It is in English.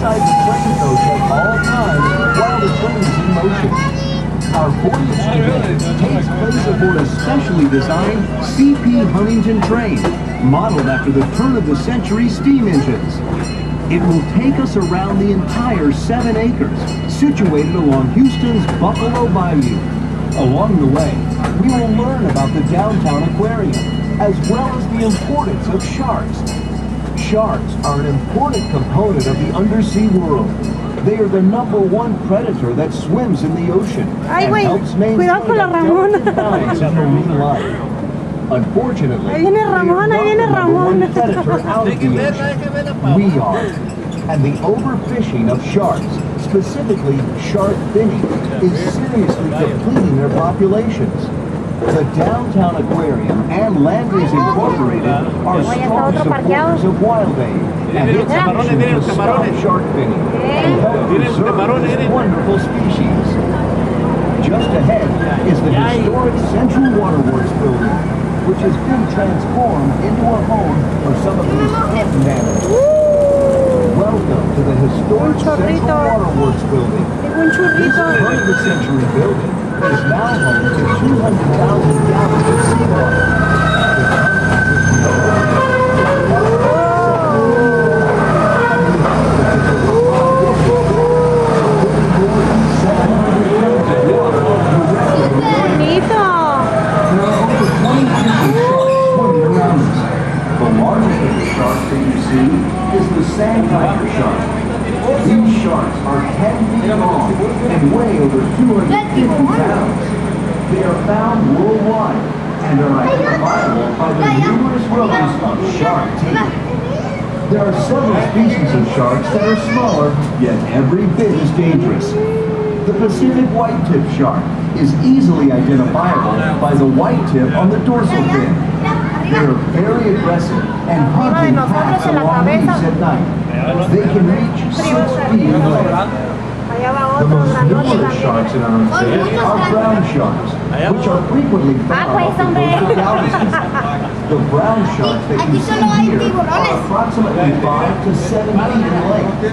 inside the train coach at all times while the train is in motion. Our voyage today takes place aboard a specially designed C.P. Huntington train, modeled after the turn-of-the-century steam engines. It will take us around the entire 7 acres, situated along Houston's Buffalo Bayou. Along the way, we will learn about the downtown aquarium, as well as the importance of sharks. Sharks are an important component of the undersea world. They are the #1 predator that swims in the ocean Ay, and güey, helps maintain cuidado con la Ramona. delicate balance of marine life. Unfortunately, Ahí viene Ramón, they ahí are viene not the Ramón. #1 predator out of the ocean. We are. And the overfishing of sharks, specifically shark finning, is seriously depleting their populations. The Downtown Aquarium and Landry's Incorporated are strong supporters of Wild Aid and its action to stop shark finning and help preserve this wonderful species. Just ahead is the historic Central Waterworks building, which has been transformed into a home for some of these hidden animals. Welcome to the historic Central Waterworks building. Un This churrito. turn-of-the-century building is now home to 200,000 gallons of seawater. Bonito. There are over 20 different sharks swimming around us. The largest of the sharks that you see is the sand tiger shark. These sharks are 10 feet long and weigh over 250 pounds. They are found worldwide and are identifiable by the numerous rows of shark teeth. There are several species of sharks that are smaller, yet every bit as dangerous. The Pacific white-tip shark is easily identifiable by the white tip on the dorsal fin. They are very aggressive and hunt in packs along reefs at night. They can reach 6 feet in length. Allá va The otro most grandote numerous también. sharks in our ocean are brown sharks, which are frequently found off the coast of galaxies. The brown sharks that you see here are approximately 5 to 7 feet in length.